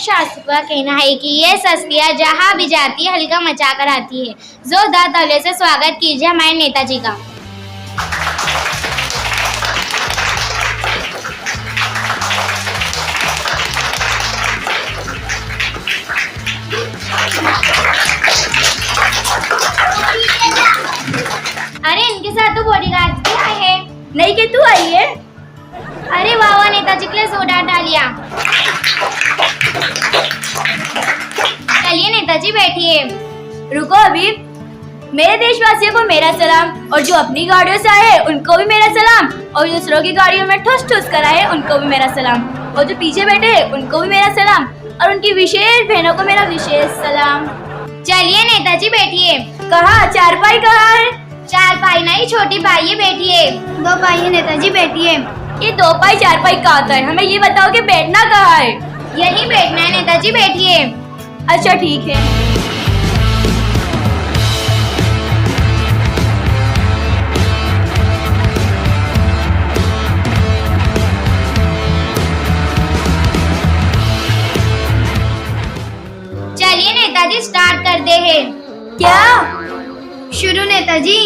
शास्त्र का कहना है कि ये शस्त्रियाँ जहाँ भी जाती है हल्का मचा कर आती है। जोरदार तालियों से स्वागत कीजिए हमारे नेताजी का। अरे इनके साथ तो बॉडीगार्ड भी आए हैं। नहीं कि तू आई है? अरे वाह वाह, नेताजी के लिए सोडा डालिया। चलिए नेताजी बैठिए। रुको अभी। मेरे देशवासियों को मेरा सलाम, और जो अपनी गाड़ियों से आए उनको भी मेरा सलाम, और दूसरों की गाड़ियों में ठुस ठुस कर आए उनको भी मेरा सलाम, और जो पीछे बैठे उनको भी मेरा सलाम, और उनकी विशेष बहनों को मेरा विशेष सलाम। चलिए नेताजी बैठिए। कहाँ? चारपाई कहाँ है? चारपाई नहीं, छोटी पाई बैठिए। दो पाई है नेताजी, बैठिए। ये दो पाई चारपाई कहाँ आता है? हमें ये बताओ कि बैठना कहाँ है? यही बैठना है नेताजी, बैठिए। अच्छा ठीक है। चलिए नेताजी स्टार्ट करते हैं। क्या? शुरू नेताजी।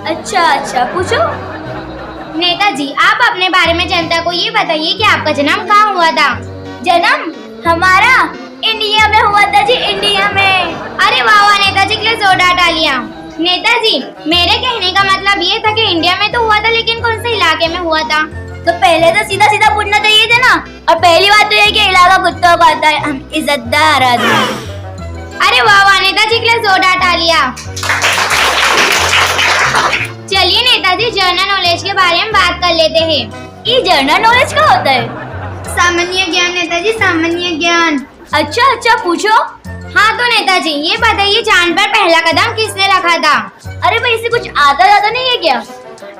अच्छा अच्छा, पूछो। नेताजी आप अपने बारे में जनता को ये बताइए कि आपका जन्म कहाँ हुआ था? जन्म हमारा इंडिया में हुआ था जी, इंडिया में। अरे वाह वाह, नेताजी के लिए जोरदार तालियां। नेताजी मेरे कहने का मतलब ये था कि इंडिया में तो हुआ था, लेकिन कौन से इलाके में हुआ था? तो पहले तो सीधा सीधा पूछना चाहिए था ना। और पहली बात तो ये कि इलाका कुत्तों का आता है, हम इज्जतदार आदमी। अरे वाह वाह, नेताजी के लिए जोरदार तालियां। चलिए नेताजी जनरल नॉलेज के बारे में बात कर लेते हैं। ये जनरल नॉलेज क्या होता है? सामान्य ज्ञान नेताजी, सामान्य ज्ञान। अच्छा अच्छा, पूछो। हाँ तो नेताजी ये बताइए चांद पर पहला कदम किसने रखा था? अरे भाई, इसे कुछ आता जाता नहीं है क्या?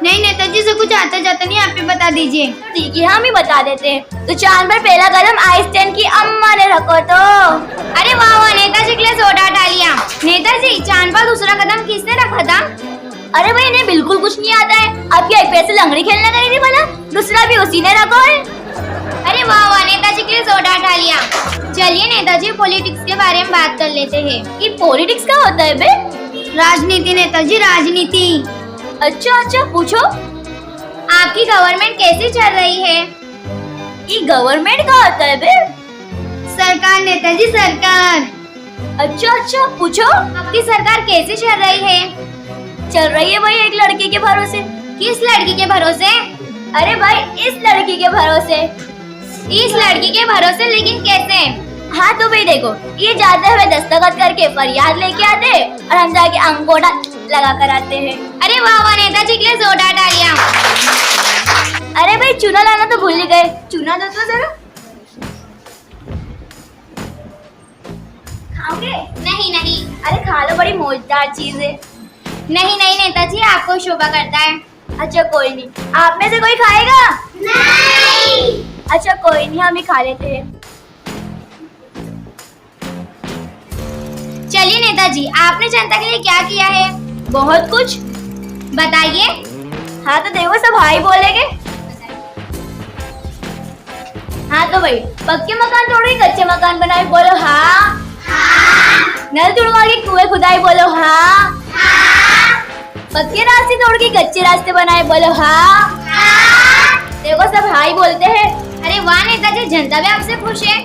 नहीं नेताजी, इसे कुछ आता जाता नहीं, आप ही बता दीजिए। ठीक है, हम ही बता देते हैं। तो चांद पर पहला कदम आइंस्टाइन की अम्मा ने रखा तो। अरे वाह वाह, नेताजी के लिए जोरदार तालियां। नेताजी चांद पर दूसरा कदम किसने रखा था? अरे भाई, इन्हें बिल्कुल कुछ नहीं आता है। अब क्या एक पैसे लंगड़ी खेलने गई थी भला? दूसरा भी उसी ने रखा है। अरे वाह वाह, नेताजी के लिए जोरदार तालियां। चलिए नेताजी पॉलिटिक्स के बारे में बात कर लेते हैं। ये पॉलिटिक्स क्या होता है बे? राजनीति नेताजी, राजनीति। अच्छा अच्छा, पूछो। आपकी गवर्नमेंट कैसी चल रही है? ये गवर्नमेंट क्या होता है बे? सरकार नेताजी, सरकार। अच्छा अच्छा, पूछो। आपकी सरकार कैसी चल रही है? चल रही है भाई एक लड़की के भरोसे। किस लड़की के भरोसे? अरे भाई, इस लड़की के भरोसे। इस लड़की के भरोसे, लेकिन कैसे? हाँ तो भाई देखो, ये जाते हुए दस्तखत करके फरियाद लेके आते और हम जाके अंगूठा लगा कर आते हैं। अरे वाह वाह, नेताजी के लिए जोरदार तालियां। अरे भाई, चूना लाना तो भूल ही गए। चूना दो तो जरा। खाओगे? नहीं नहीं। अरे खा लो, बड़ी मजेदार चीज है। नहीं नहीं नेताजी, आपको शोभा करता है। अच्छा कोई नहीं, आप में से कोई खाएगा? नहीं। अच्छा कोई नहीं, हम ही खा लेते हैं। चलिए नेताजी आपने जनता के लिए क्या किया है? बहुत कुछ। बताइए। हाँ तो देखो, सब हाई बोलेंगे। हाँ तो भाई, पक्के मकान तोड़ के कच्चे मकान बनाए, बोलो हाँ। नल तुड़वा के कुएं खुदाई, बोलो हाँ। पक्के रास्ते तोड़ के कच्चे रास्ते बनाए, बोलो हाँ। देखो सब हाई बोलते हैं। अरे वाह नेताजी, जनता भी आपसे खुश है।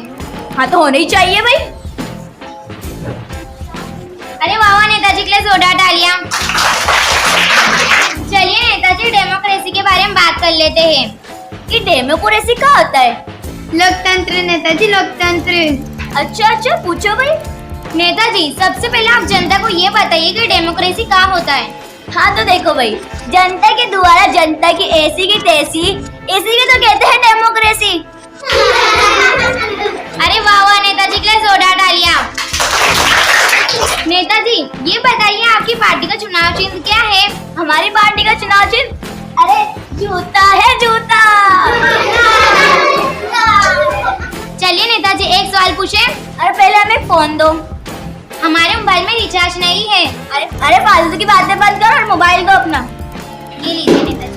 हाँ तो होना ही चाहिए भाई। अरे वाह वाह, नेताजी के लिए जोरदार तालियां। चलिए नेताजी डेमोक्रेसी के बारे में बात कर लेते हैं। ये डेमोक्रेसी क्या होता है? लोकतंत्र नेताजी, लोकतंत्र। अच्छा अच्छा, पूछो भाई। नेताजी सबसे पहले आप जनता को ये बताइए कि डेमोक्रेसी क्या होता है? हाँ तो देखो भाई, जनता के द्वारा जनता की ऐसी की तैसी, इसी के तो कहते हैं डेमोक्रेसी। अरे वाह वाह, नेताजी के लिए जोरदार तालियां। नेताजी ये बताइए आपकी पार्टी का चुनाव चिन्ह क्या है? हमारी पार्टी का चुनाव चिन्ह, अरे जूता है, जूता। चलिए नेताजी एक सवाल पूछे। अरे पहले हमें फोन दो। हमारे मोबाइल में रिचार्ज नहीं है। अरे फालतू की बातें बंद करो और मोबाइल दो अपना। ये लीजिए नेताजी।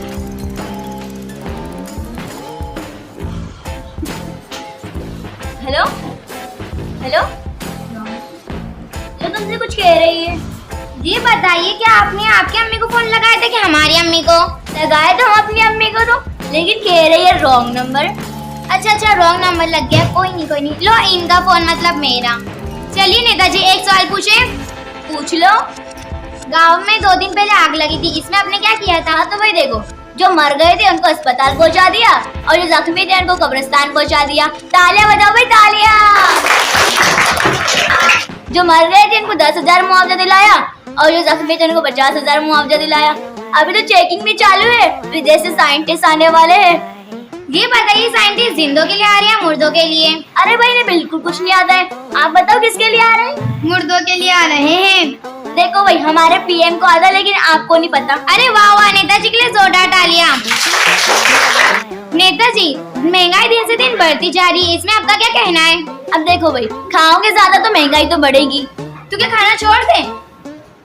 हेलो, हेलो, जो तुमसे कुछ कह रही है। जी बताइए, क्या आपने आपकी अम्मी को फोन लगाया था कि हमारी अम्मी को? लगाए तो हम अपनी अम्मी को तो, लेकिन कह रही है रॉन्ग नंबर। अच्छा रॉन्ग नंबर लग गया। कोई नहीं। लो इनका फोन मतलब मेरा। चलिए नेताजी एक सवाल पूछे। पूछ लो। गांव में 2 दिन पहले आग लगी थी, इसमें आपने क्या किया था? हाँ तो भाई देखो, जो मर गए थे उनको अस्पताल पहुंचा दिया और जो जख्मी थे उनको कब्रिस्तान पहुंचा दिया। तालियां बजाओ भाई, तालियां। जो मर गए थे उनको 10,000 मुआवजा दिलाया और जो जख्मी थे उनको 50,000 मुआवजा दिलाया। अभी तो चेकिंग भी चालू है, विदेश से साइंटिस्ट आने वाले हैं। ये बताइए, साइंटिस्ट जिंदों के लिए आ रहे हैं मुर्दों के लिए? अरे भाई ने बिल्कुल कुछ नहीं आता है। आप बताओ किसके लिए आ रहे हैं? मुर्दों के लिए आ रहे हैं। देखो भाई, हमारे पीएम को आता, लेकिन आपको नहीं पता। अरे वाह, नेताजी के लिए जोरदार तालियां। नेताजी, महंगाई दिन से दिन बढ़ती जा रही है, इसमें आपका क्या कहना है? अब देखो भाई, खाओगे ज्यादा तो महंगाई तो बढ़ेगी। तू क्या खाना छोड़ दे?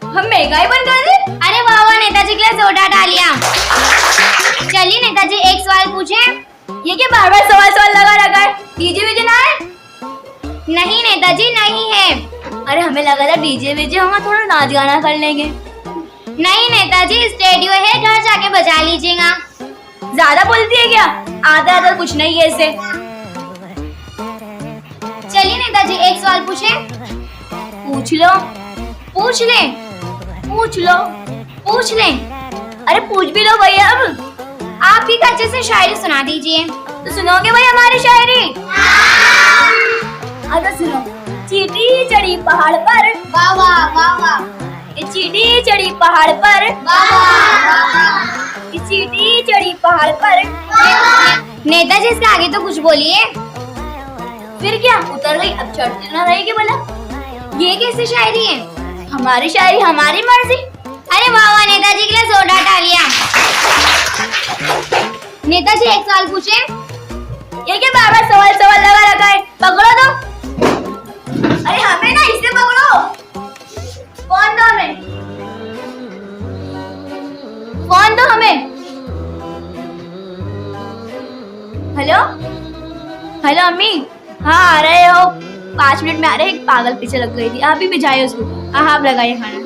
हम महंगाई बंद कर दे? अरे वाह, नेताजी के लिए जोरदार तालियां। चलिए नेताजी एक सवाल पूछे। ये क्या बार बार सवाल लगा रखा है? डीजे वीजे ना है? नहीं नेताजी, नहीं है। अरे हमें लगा था डीजे वीजे हम थोड़ा नाच गाना कर लेंगे। नहीं नेताजी, स्टूडियो है, घर जाके बजा लीजिएगा। ज्यादा बोलती है क्या? आधा कुछ नहीं है इसे। चलिए नेताजी एक सवाल पूछे। पूछ लो। पूछ ले। पूछ लो। पूछ ले। अरे पूछ भी लो भैया। अब आप भी अच्छे से शायरी सुना दीजिए। तो सुनोगे भाई हमारी शायरी? अच्छा सुनो। चींटी चढ़ी पहाड़ पर, वाह वाह वाह वाह। ये चींटी चढ़ी पहाड़ पर, वाह वाह। ये चींटी चढ़ी पहाड़ पर। नेताजी इसके आगे तो कुछ बोलिए। फिर क्या, उतर गई, अब चढ़ती ना रहेगी बोला। ये कैसी शायरी है? हमारी शायरी हमारी मर्जी। अरे वाह वाह, नेताजी के लिए जोरदार तालियां। नेताजी एक सवाल पूछे। ये क्या बार बार सवाल लगा रखा है? पकड़ो तो। अरे हमें ना, इसे पकड़ो। कौन दो हमें? कौन दो हमें? हेलो हेलो अम्मी, हाँ आ रहे हो? 5 मिनट में आ रहे हैं। एक पागल पीछे लग गई थी, आप ही भिजाइए उसको। हाँ आप लगाइए खाना।